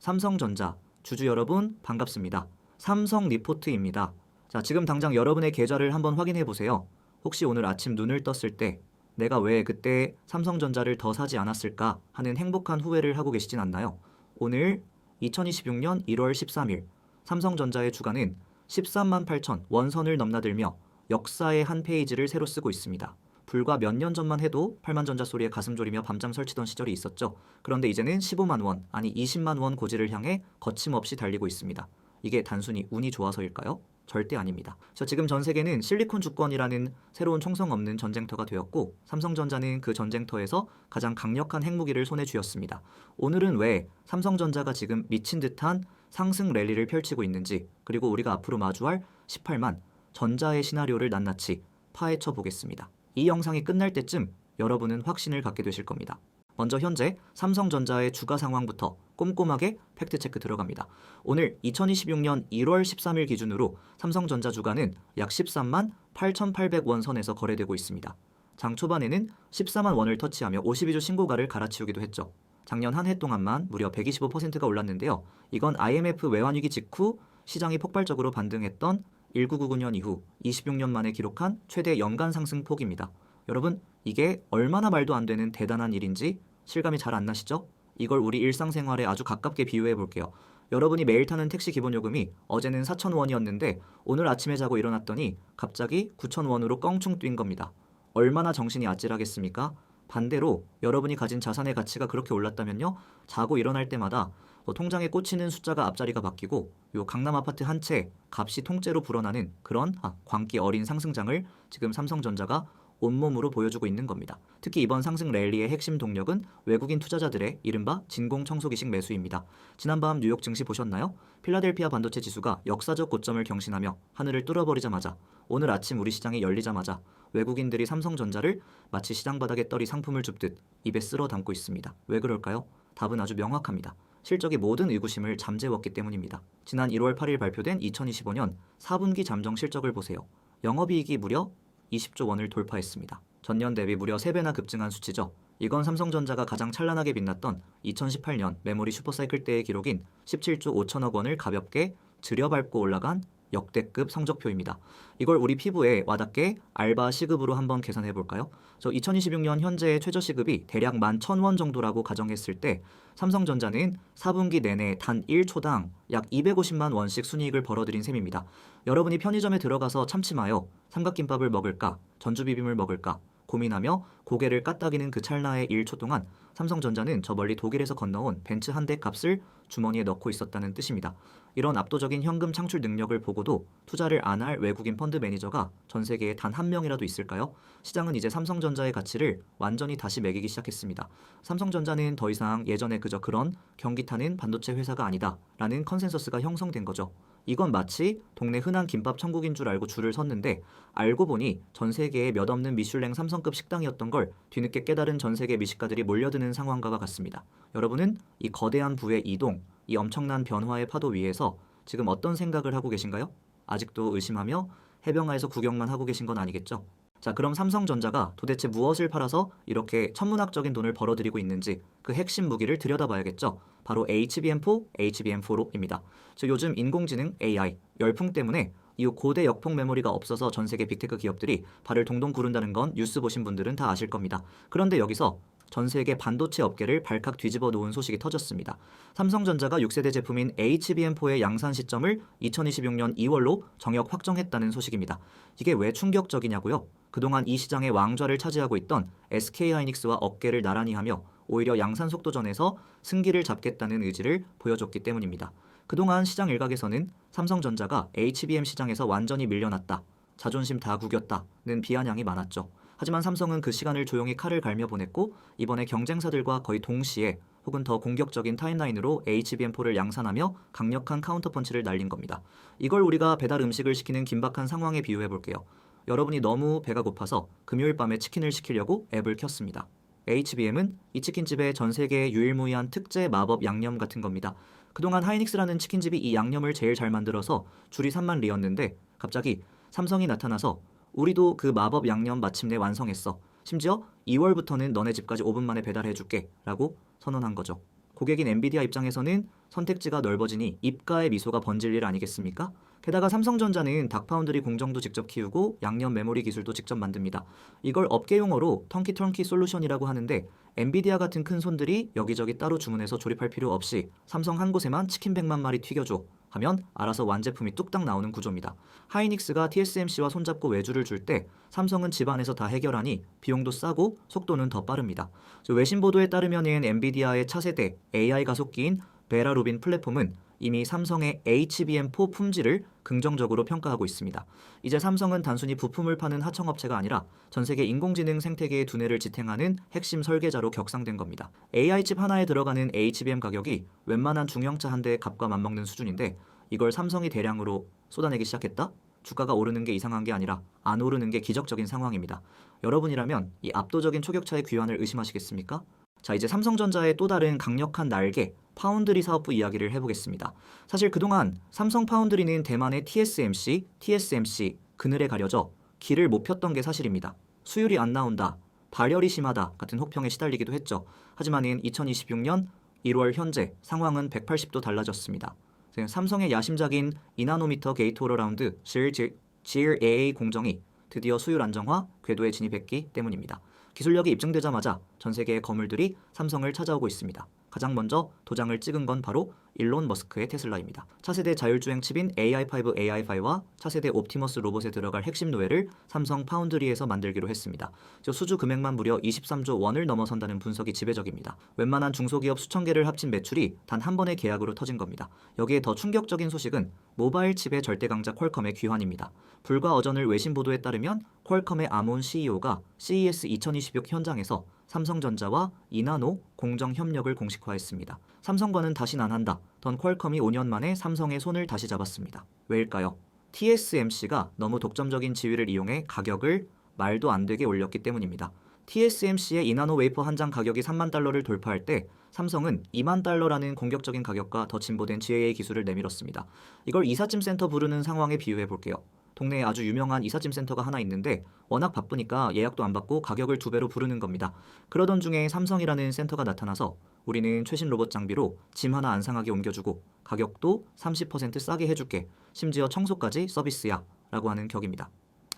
삼성전자 주주 여러분 반갑습니다. 삼성 리포트입니다. 자, 지금 당장 여러분의 계좌를 한번 확인해 보세요. 혹시 오늘 아침 눈을 떴을 때 내가 왜 그때 삼성전자를 더 사지 않았을까 하는 행복한 후회를 하고 계시진 않나요? 오늘 2026년 1월 13일 삼성전자의 주가는 13만 8천 원선을 넘나들며 역사의 한 페이지를 새로 쓰고 있습니다. 불과 몇 년 전만 해도 8만 전자 소리에 가슴 졸이며 밤잠 설치던 시절이 있었죠. 그런데 이제는 15만 원, 아니 20만 원 고지를 향해 거침없이 달리고 있습니다. 이게 단순히 운이 좋아서일까요? 절대 아닙니다. 지금 전 세계는 실리콘 주권이라는 새로운 총성 없는 전쟁터가 되었고 삼성전자는 그 전쟁터에서 가장 강력한 핵무기를 손에 쥐었습니다. 오늘은 왜 삼성전자가 지금 미친 듯한 상승 랠리를 펼치고 있는지, 그리고 우리가 앞으로 마주할 18만 전자의 시나리오를 낱낱이 파헤쳐 보겠습니다. 이 영상이 끝날 때쯤 여러분은 확신을 갖게 되실 겁니다. 먼저 현재 삼성전자의 주가 상황부터 꼼꼼하게 팩트체크 들어갑니다. 오늘 2026년 1월 13일 기준으로 삼성전자 주가는 약 13만 8,800원 선에서 거래되고 있습니다. 장 초반에는 14만 원을 터치하며 52주 신고가를 갈아치우기도 했죠. 작년 한 해 동안만 무려 125%가 올랐는데요. 이건 IMF 외환위기 직후 시장이 폭발적으로 반등했던 1999년 이후 26년 만에 기록한 최대 연간 상승폭입니다. 여러분, 이게 얼마나 말도 안 되는 대단한 일인지 실감이 잘 안 나시죠? 이걸 우리 일상생활에 아주 가깝게 비유해 볼게요. 여러분이 매일 타는 택시 기본요금이 어제는 4,000원이었는데 오늘 아침에 자고 일어났더니 갑자기 9,000원으로 껑충 뛴 겁니다. 얼마나 정신이 아찔하겠습니까? 반대로 여러분이 가진 자산의 가치가 그렇게 올랐다면요, 자고 일어날 때마다 통장에 꽂히는 숫자가 앞자리가 바뀌고 요 강남 아파트 한 채 값이 통째로 불어나는 그런 광기 어린 상승장을 지금 삼성전자가 온몸으로 보여주고 있는 겁니다. 특히 이번 상승 랠리의 핵심 동력은 외국인 투자자들의 이른바 진공청소기식 매수입니다. 지난밤 뉴욕 증시 보셨나요? 필라델피아 반도체 지수가 역사적 고점을 경신하며 하늘을 뚫어버리자마자 오늘 아침 우리 시장이 열리자마자 외국인들이 삼성전자를 마치 시장 바닥에 떨이 상품을 줍듯 입에 쓸어 담고 있습니다. 왜 그럴까요? 답은 아주 명확합니다. 실적이 모든 의구심을 잠재웠기 때문입니다. 지난 1월 8일 발표된 2025년 4분기 잠정 실적을 보세요. 영업이익이 무려 20조 원을 돌파했습니다. 전년 대비 무려 3배나 급증한 수치죠. 이건 삼성전자가 가장 찬란하게 빛났던 2018년 메모리 슈퍼사이클 때의 기록인 17조 5천억 원을 가볍게 들여밟고 올라간 역대급 성적표입니다. 이걸 우리 피부에 와닿게 알바 시급으로 한번 계산해 볼까요? 2026년 현재의 최저 시급이 대략 11,000원 정도라고 가정했을 때 삼성전자는 4분기 내내 단 1초당 약 250만 원씩 순이익을 벌어들인 셈입니다. 여러분이 편의점에 들어가서 참치 마요, 삼각김밥을 먹을까, 전주비빔을 먹을까 고민하며 고개를 까딱이는 그 찰나의 1초 동안 삼성전자는 저 멀리 독일에서 건너온 벤츠 한 대 값을 주머니에 넣고 있었다는 뜻입니다. 이런 압도적인 현금 창출 능력을 보고도 투자를 안 할 외국인 펀드 매니저가 전 세계에 단 한 명이라도 있을까요? 시장은 이제 삼성전자의 가치를 완전히 다시 매기기 시작했습니다. 삼성전자는 더 이상 예전에 그저 그런 경기 타는 반도체 회사가 아니다 라는 컨센서스가 형성된 거죠. 이건 마치 동네 흔한 김밥 천국인 줄 알고 줄을 섰는데 알고 보니 전 세계에 몇 없는 미슐랭 삼성급 식당이었던 걸 뒤늦게 깨달은 전 세계 미식가들이 몰려드는 상황과 같습니다. 여러분은 이 거대한 부의 이동, 이 엄청난 변화의 파도 위에서 지금 어떤 생각을 하고 계신가요? 아직도 의심하며 해병하에서 구경만 하고 계신 건 아니겠죠? 자, 그럼 삼성전자가 도대체 무엇을 팔아서 이렇게 천문학적인 돈을 벌어들이고 있는지 그 핵심 무기를 들여다봐야겠죠. 바로 HBM4, HBM4로입니다. 요즘 인공지능 AI 열풍 때문에 이 고대 역폭 메모리가 없어서 전 세계 빅테크 기업들이 발을 동동 구른다는 건 뉴스 보신 분들은 다 아실 겁니다. 그런데 여기서 전 세계 반도체 업계를 발칵 뒤집어 놓은 소식이 터졌습니다. 삼성전자가 6세대 제품인 HBM4의 양산 시점을 2026년 2월로 정역 확정했다는 소식입니다. 이게 왜 충격적이냐고요? 그동안 이 시장의 왕좌를 차지하고 있던 SK하이닉스와 어깨를 나란히 하며 오히려 양산 속도전에서 승기를 잡겠다는 의지를 보여줬기 때문입니다. 그동안 시장 일각에서는 삼성전자가 HBM 시장에서 완전히 밀려났다, 자존심 다 구겼다는 비아냥이 많았죠. 하지만 삼성은 그 시간을 조용히 칼을 갈며 보냈고 이번에 경쟁사들과 거의 동시에 혹은 더 공격적인 타임라인으로 HBM4를 양산하며 강력한 카운터펀치를 날린 겁니다. 이걸 우리가 배달 음식을 시키는 긴박한 상황에 비유해 볼게요. 여러분이 너무 배가 고파서 금요일 밤에 치킨을 시키려고 앱을 켰습니다. HBM은 이 치킨집의 전 세계 유일무이한 특제 마법 양념 같은 겁니다. 그동안 하이닉스라는 치킨집이 이 양념을 제일 잘 만들어서 줄이 3만 리였는데 갑자기 삼성이 나타나서 우리도 그 마법 양념 마침내 완성했어. 심지어 2월부터는 너네 집까지 5분 만에 배달해줄게 라고 선언한 거죠. 고객인 엔비디아 입장에서는 선택지가 넓어지니 입가에 미소가 번질 일 아니겠습니까? 게다가 삼성전자는 닥파운드리 공정도 직접 키우고 양념 메모리 기술도 직접 만듭니다. 이걸 업계 용어로 턴키 솔루션이라고 하는데 엔비디아 같은 큰 손들이 여기저기 따로 주문해서 조립할 필요 없이 삼성 한 곳에만 치킨 100만 마리 튀겨줘 하면 알아서 완제품이 뚝딱 나오는 구조입니다. 하이닉스가 TSMC와 손잡고 외주를 줄 때 삼성은 집안에서 다 해결하니 비용도 싸고 속도는 더 빠릅니다. 외신 보도에 따르면 엔비디아의 차세대 AI 가속기인 베라 루빈 플랫폼은 이미 삼성의 HBM4 품질을 긍정적으로 평가하고 있습니다. 이제 삼성은 단순히 부품을 파는 하청업체가 아니라 전 세계 인공지능 생태계의 두뇌를 지탱하는 핵심 설계자로 격상된 겁니다. AI칩 하나에 들어가는 HBM 가격이 웬만한 중형차 한 대의 값과 맞먹는 수준인데 이걸 삼성이 대량으로 쏟아내기 시작했다? 주가가 오르는 게 이상한 게 아니라 안 오르는 게 기적적인 상황입니다. 여러분이라면 이 압도적인 초격차의 귀환을 의심하시겠습니까? 자, 이제 삼성전자의 또 다른 강력한 날개, 파운드리 사업부 이야기를 해보겠습니다. 사실 그동안 삼성 파운드리는 대만의 TSMC 그늘에 가려져 길을 못 폈던 게 사실입니다. 수율이 안 나온다, 발열이 심하다 같은 혹평에 시달리기도 했죠. 하지만 2026년 1월 현재 상황은 180도 달라졌습니다. 삼성의 야심작인 2나노미터 게이트-올-어라운드 GR-AA 공정이 드디어 수율 안정화 궤도에 진입했기 때문입니다. 기술력이 입증되자마자 전 세계의 거물들이 삼성을 찾아오고 있습니다. 가장 먼저 도장을 찍은 건 바로 일론 머스크의 테슬라입니다. 차세대 자율주행 칩인 AI5 AI5와 차세대 옵티머스 로봇에 들어갈 핵심 노예를 삼성 파운드리에서 만들기로 했습니다. 수주 금액만 무려 23조 원을 넘어선다는 분석이 지배적입니다. 웬만한 중소기업 수천 개를 합친 매출이 단 한 번의 계약으로 터진 겁니다. 여기에 더 충격적인 소식은 모바일 칩의 절대 강자 퀄컴의 귀환입니다. 불과 어전을 외신 보도에 따르면 퀄컴의 아몬 CEO가 CES 2026 현장에서 삼성전자와 2나노 공정 협력을 공식화했습니다. 삼성과는 다신 안 한다 던 퀄컴이 5년 만에 삼성의 손을 다시 잡았습니다. 왜일까요? TSMC가 너무 독점적인 지위를 이용해 가격을 말도 안 되게 올렸기 때문입니다. TSMC의 2나노 웨이퍼 한 장 가격이 3만 달러를 돌파할 때 삼성은 2만 달러라는 공격적인 가격과 더 진보된 GAA 기술을 내밀었습니다. 이걸 이삿짐 센터 부르는 상황에 비유해 볼게요. 동네에 아주 유명한 이삿짐 센터가 하나 있는데 워낙 바쁘니까 예약도 안 받고 가격을 2배로 부르는 겁니다. 그러던 중에 삼성이라는 센터가 나타나서 우리는 최신 로봇 장비로 짐 하나 안 상하게 옮겨주고 가격도 30% 싸게 해줄게. 심지어 청소까지 서비스야 라고 하는 격입니다.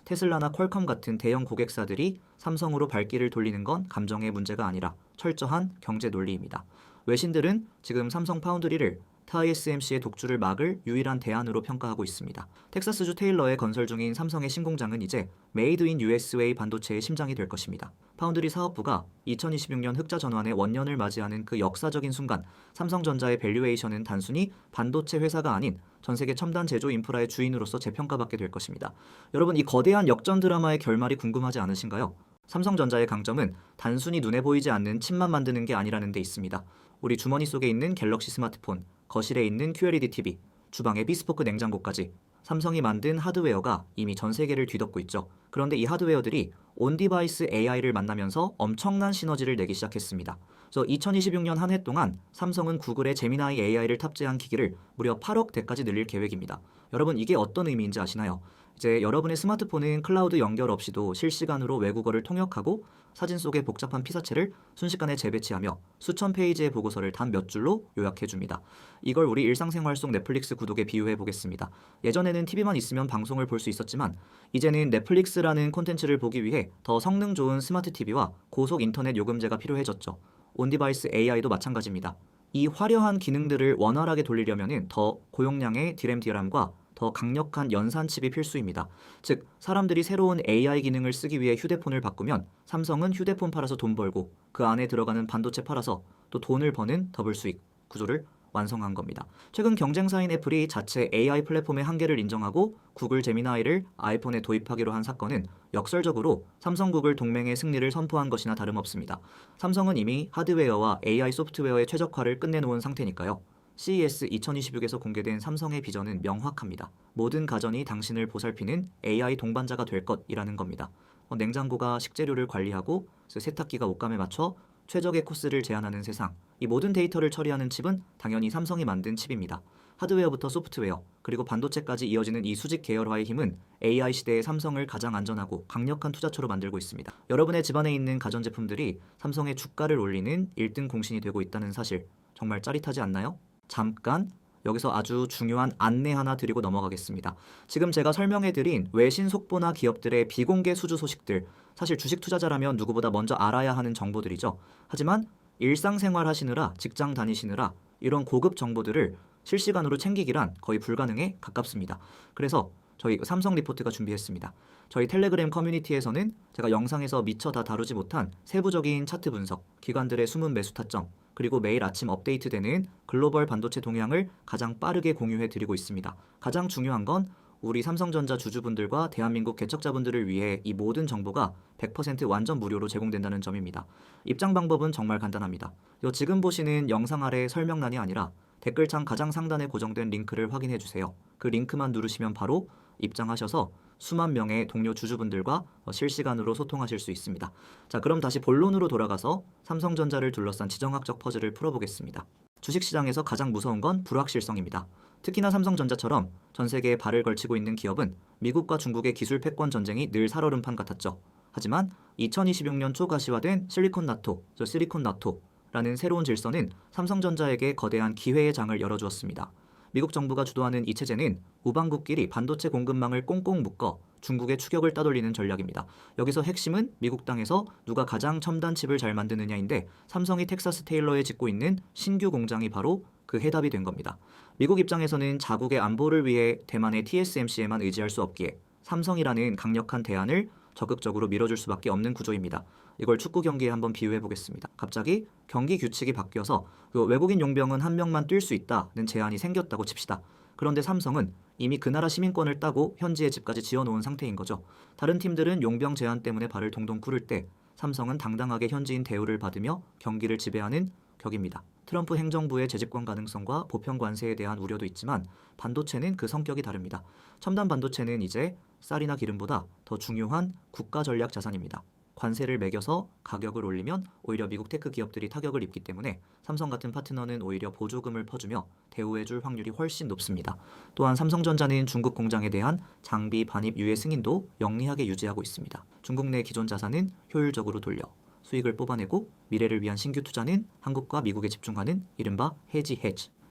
테슬라나 퀄컴 같은 대형 고객사들이 삼성으로 발길을 돌리는 건 감정의 문제가 아니라 철저한 경제 논리입니다. 외신들은 지금 삼성 파운드리를 TSMC의 독주를 막을 유일한 대안으로 평가하고 있습니다. 텍사스주 테일러에 건설 중인 삼성의 신공장은 이제 메이드 인 USA 반도체의 심장이 될 것입니다. 파운드리 사업부가 2026년 흑자 전환의 원년을 맞이하는 그 역사적인 순간 삼성전자의 밸류에이션은 단순히 반도체 회사가 아닌 전 세계 첨단 제조 인프라의 주인으로서 재평가받게 될 것입니다. 여러분, 이 거대한 역전 드라마의 결말이 궁금하지 않으신가요? 삼성전자의 강점은 단순히 눈에 보이지 않는 칩만 만드는 게 아니라는 데 있습니다. 우리 주머니 속에 있는 갤럭시 스마트폰, 거실에 있는 QLED TV, 주방의 비스포크 냉장고까지 삼성이 만든 하드웨어가 이미 전 세계를 뒤덮고 있죠. 그런데 이 하드웨어들이 온디바이스 AI를 만나면서 엄청난 시너지를 내기 시작했습니다. 그래서 2026년 한 해 동안 삼성은 구글의 제미나이 AI를 탑재한 기기를 무려 8억 대까지 늘릴 계획입니다. 여러분, 이게 어떤 의미인지 아시나요? 이제 여러분의 스마트폰은 클라우드 연결 없이도 실시간으로 외국어를 통역하고 사진 속의 복잡한 피사체를 순식간에 재배치하며 수천 페이지의 보고서를 단 몇 줄로 요약해줍니다. 이걸 우리 일상생활 속 넷플릭스 구독에 비유해 보겠습니다. 예전에는 TV만 있으면 방송을 볼 수 있었지만 이제는 넷플릭스라는 콘텐츠를 보기 위해 더 성능 좋은 스마트 TV와 고속 인터넷 요금제가 필요해졌죠. 온디바이스 AI도 마찬가지입니다. 이 화려한 기능들을 원활하게 돌리려면 더 고용량의 DRAM과 더 강력한 연산칩이 필수입니다. 즉, 사람들이 새로운 AI 기능을 쓰기 위해 휴대폰을 바꾸면 삼성은 휴대폰 팔아서 돈 벌고 그 안에 들어가는 반도체 팔아서 또 돈을 버는 더블 수익 구조를 완성한 겁니다. 최근 경쟁사인 애플이 자체 AI 플랫폼의 한계를 인정하고 구글 제미나이를 아이폰에 도입하기로 한 사건은 역설적으로 삼성 구글 동맹의 승리를 선포한 것이나 다름없습니다. 삼성은 이미 하드웨어와 AI 소프트웨어의 최적화를 끝내놓은 상태니까요. CES 2026에서 공개된 삼성의 비전은 명확합니다. 모든 가전이 당신을 보살피는 AI 동반자가 될 것이라는 겁니다. 냉장고가 식재료를 관리하고 세탁기가 옷감에 맞춰 최적의 코스를 제안하는 세상. 이 모든 데이터를 처리하는 칩은 당연히 삼성이 만든 칩입니다. 하드웨어부터 소프트웨어, 그리고 반도체까지 이어지는 이 수직 계열화의 힘은 AI 시대의 삼성을 가장 안전하고 강력한 투자처로 만들고 있습니다. 여러분의 집안에 있는 가전제품들이 삼성의 주가를 올리는 1등 공신이 되고 있다는 사실, 정말 짜릿하지 않나요? 잠깐 여기서 아주 중요한 안내 하나 드리고 넘어가겠습니다. 지금 제가 설명해드린 외신 속보나 기업들의 비공개 수주 소식들, 사실 주식 투자자라면 누구보다 먼저 알아야 하는 정보들이죠. 하지만 일상생활 하시느라, 직장 다니시느라 이런 고급 정보들을 실시간으로 챙기기란 거의 불가능에 가깝습니다. 그래서 저희 삼성 리포트가 준비했습니다. 저희 텔레그램 커뮤니티에서는 제가 영상에서 미처 다 다루지 못한 세부적인 차트 분석, 기관들의 숨은 매수 타점, 그리고 매일 아침 업데이트되는 글로벌 반도체 동향을 가장 빠르게 공유해 드리고 있습니다. 가장 중요한 건 우리 삼성전자 주주분들과 대한민국 개척자분들을 위해 이 모든 정보가 100% 완전 무료로 제공된다는 점입니다. 입장 방법은 정말 간단합니다. 지금 보시는 영상 아래 설명란이 아니라 댓글창 가장 상단에 고정된 링크를 확인해 주세요. 그 링크만 누르시면 바로 입장하셔서 수만 명의 동료 주주분들과 실시간으로 소통하실 수 있습니다. 자, 그럼 다시 본론으로 돌아가서 삼성전자를 둘러싼 지정학적 퍼즐을 풀어보겠습니다. 주식시장에서 가장 무서운 건 불확실성입니다. 특히나 삼성전자처럼 전 세계에 발을 걸치고 있는 기업은 미국과 중국의 기술 패권 전쟁이 늘 살얼음판 같았죠. 하지만 2026년 초 가시화된 실리콘나토라는 새로운 질서는 삼성전자에게 거대한 기회의 장을 열어주었습니다. 미국 정부가 주도하는 이 체제는 우방국끼리 반도체 공급망을 꽁꽁 묶어 중국의 추격을 따돌리는 전략입니다. 여기서 핵심은 미국 땅에서 누가 가장 첨단 칩을 잘 만드느냐인데 삼성이 텍사스 테일러에 짓고 있는 신규 공장이 바로 그 해답이 된 겁니다. 미국 입장에서는 자국의 안보를 위해 대만의 TSMC에만 의지할 수 없기에 삼성이라는 강력한 대안을 적극적으로 밀어줄 수밖에 없는 구조입니다. 이걸 축구 경기에 한번 비유해 보겠습니다. 갑자기 경기 규칙이 바뀌어서 외국인 용병은 한 명만 뛸 수 있다는 제한이 생겼다고 칩시다. 그런데 삼성은 이미 그 나라 시민권을 따고 현지에 집까지 지어놓은 상태인 거죠. 다른 팀들은 용병 제한 때문에 발을 동동 구를 때 삼성은 당당하게 현지인 대우를 받으며 경기를 지배하는 격입니다. 트럼프 행정부의 재집권 가능성과 보편 관세에 대한 우려도 있지만 반도체는 그 성격이 다릅니다. 첨단 반도체는 이제 쌀이나 기름보다 더 중요한 국가 전략 자산입니다. 관세를 매겨서 가격을 올리면 오히려 미국 테크 기업들이 타격을 입기 때문에 삼성 같은 파트너는 오히려 보조금을 퍼주며 대우해줄 확률이 훨씬 높습니다. 또한 삼성전자는 중국 공장에 대한 장비 반입 유예 승인도 영리하게 유지하고 있습니다. 중국 내 기존 자산은 효율적으로 돌려 수익을 뽑아내고 미래를 위한 신규 투자는 한국과 미국에 집중하는 이른바 해지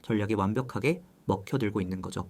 전략이 완벽하게 먹혀들고 있는 거죠.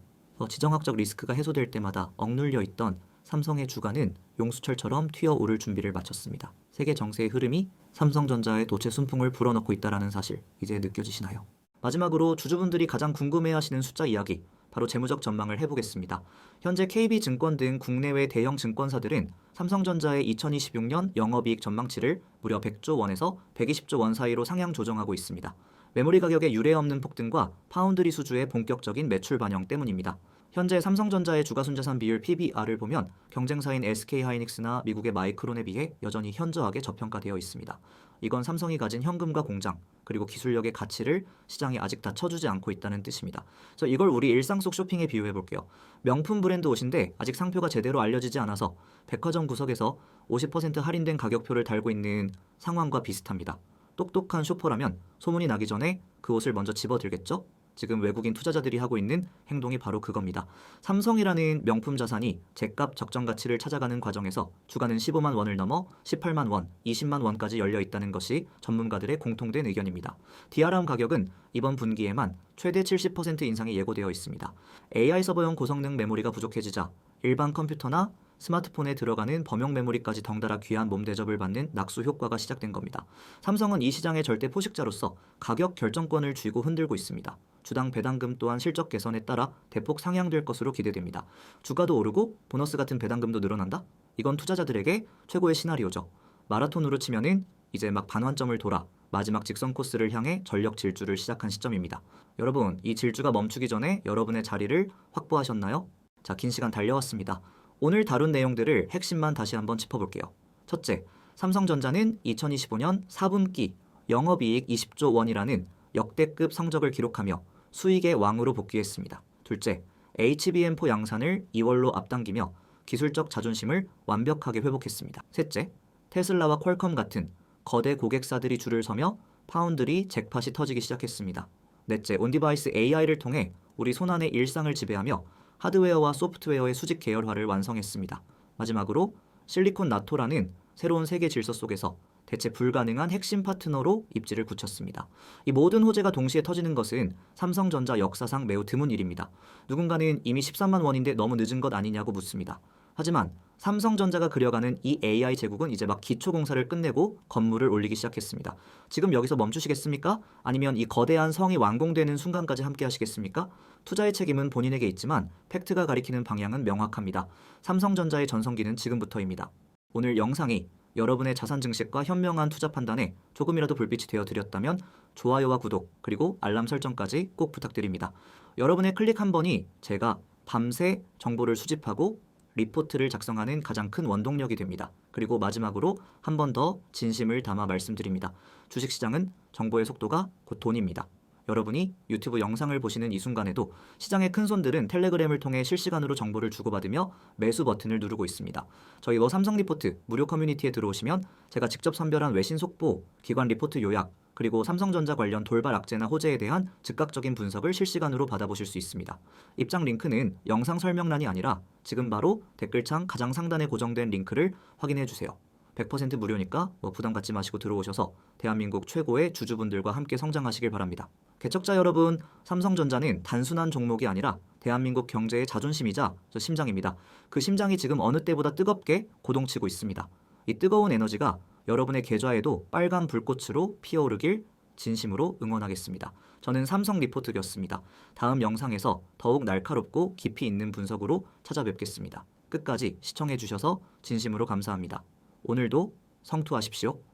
지정학적 리스크가 해소될 때마다 억눌려 있던 삼성의 주가는 용수철처럼 튀어오를 준비를 마쳤습니다. 세계 정세의 흐름이 삼성전자의 도체 순풍을 불어넣고 있다는 사실 이제 느껴지시나요? 마지막으로 주주분들이 가장 궁금해하시는 숫자 이야기, 바로 재무적 전망을 해보겠습니다. 현재 KB증권 등 국내외 대형 증권사들은 삼성전자의 2026년 영업이익 전망치를 무려 100조 원에서 120조 원 사이로 상향 조정하고 있습니다. 메모리 가격의 유례없는 폭등과 파운드리 수주의 본격적인 매출 반영 때문입니다. 현재 삼성전자의 주가순자산 비율 PBR을 보면 경쟁사인 SK하이닉스나 미국의 마이크론에 비해 여전히 현저하게 저평가되어 있습니다. 이건 삼성이 가진 현금과 공장, 그리고 기술력의 가치를 시장이 아직 다 쳐주지 않고 있다는 뜻입니다. 그래서 이걸 우리 일상 속 쇼핑에 비유해 볼게요. 명품 브랜드 옷인데 아직 상표가 제대로 알려지지 않아서 백화점 구석에서 50% 할인된 가격표를 달고 있는 상황과 비슷합니다. 똑똑한 쇼퍼라면 소문이 나기 전에 그 옷을 먼저 집어들겠죠? 지금 외국인 투자자들이 하고 있는 행동이 바로 그겁니다. 삼성이라는 명품 자산이 제값 적정 가치를 찾아가는 과정에서 주가는 15만 원을 넘어 18만 원, 20만 원까지 열려 있다는 것이 전문가들의 공통된 의견입니다. DRAM 가격은 이번 분기에만 최대 70% 인상이 예고되어 있습니다. AI 서버용 고성능 메모리가 부족해지자 일반 컴퓨터나 스마트폰에 들어가는 범용 메모리까지 덩달아 귀한 몸 대접을 받는 낙수 효과가 시작된 겁니다. 삼성은 이 시장의 절대 포식자로서 가격 결정권을 쥐고 흔들고 있습니다. 주당 배당금 또한 실적 개선에 따라 대폭 상향될 것으로 기대됩니다. 주가도 오르고 보너스 같은 배당금도 늘어난다? 이건 투자자들에게 최고의 시나리오죠. 마라톤으로 치면은 이제 막 반환점을 돌아 마지막 직선 코스를 향해 전력 질주를 시작한 시점입니다. 여러분, 이 질주가 멈추기 전에 여러분의 자리를 확보하셨나요? 자, 긴 시간 달려왔습니다. 오늘 다룬 내용들을 핵심만 다시 한번 짚어볼게요. 첫째, 삼성전자는 2025년 4분기 영업이익 20조 원이라는 역대급 성적을 기록하며 수익의 왕으로 복귀했습니다. 둘째, HBM4 양산을 2월로 앞당기며 기술적 자존심을 완벽하게 회복했습니다. 셋째, 테슬라와 퀄컴 같은 거대 고객사들이 줄을 서며 파운드리 잭팟이 터지기 시작했습니다. 넷째, 온디바이스 AI를 통해 우리 손안의 일상을 지배하며 하드웨어와 소프트웨어의 수직 계열화를 완성했습니다. 마지막으로 실리콘나토라는 새로운 세계 질서 속에서 대체 불가능한 핵심 파트너로 입지를 굳혔습니다. 이 모든 호재가 동시에 터지는 것은 삼성전자 역사상 매우 드문 일입니다. 누군가는 이미 13만 원인데 너무 늦은 것 아니냐고 묻습니다. 하지만 삼성전자가 그려가는 이 AI 제국은 이제 막 기초 공사를 끝내고 건물을 올리기 시작했습니다. 지금 여기서 멈추시겠습니까? 아니면 이 거대한 성이 완공되는 순간까지 함께 하시겠습니까? 투자의 책임은 본인에게 있지만 팩트가 가리키는 방향은 명확합니다. 삼성전자의 전성기는 지금부터입니다. 오늘 영상이 여러분의 자산 증식과 현명한 투자 판단에 조금이라도 불빛이 되어 드렸다면 좋아요와 구독 그리고 알람 설정까지 꼭 부탁드립니다. 여러분의 클릭 한 번이 제가 밤새 정보를 수집하고 리포트를 작성하는 가장 큰 원동력이 됩니다. 그리고 마지막으로 한 번 더 진심을 담아 말씀드립니다. 주식시장은 정보의 속도가 곧 돈입니다. 여러분이 유튜브 영상을 보시는 이 순간에도 시장의 큰손들은 텔레그램을 통해 실시간으로 정보를 주고받으며 매수 버튼을 누르고 있습니다. 저희 삼성 리포트 무료 커뮤니티에 들어오시면 제가 직접 선별한 외신 속보, 기관 리포트 요약, 그리고 삼성전자 관련 돌발 악재나 호재에 대한 즉각적인 분석을 실시간으로 받아보실 수 있습니다. 입장 링크는 영상 설명란이 아니라 지금 바로 댓글창 가장 상단에 고정된 링크를 확인해 주세요. 100% 무료니까 부담 갖지 마시고 들어오셔서 대한민국 최고의 주주분들과 함께 성장하시길 바랍니다. 개척자 여러분, 삼성전자는 단순한 종목이 아니라 대한민국 경제의 자존심이자 심장입니다. 그 심장이 지금 어느 때보다 뜨겁게 고동치고 있습니다. 이 뜨거운 에너지가 여러분의 계좌에도 빨간 불꽃으로 피어오르길 진심으로 응원하겠습니다. 저는 삼성 리포트였습니다. 다음 영상에서 더욱 날카롭고 깊이 있는 분석으로 찾아뵙겠습니다. 끝까지 시청해 주셔서 진심으로 감사합니다. 오늘도 성투하십시오.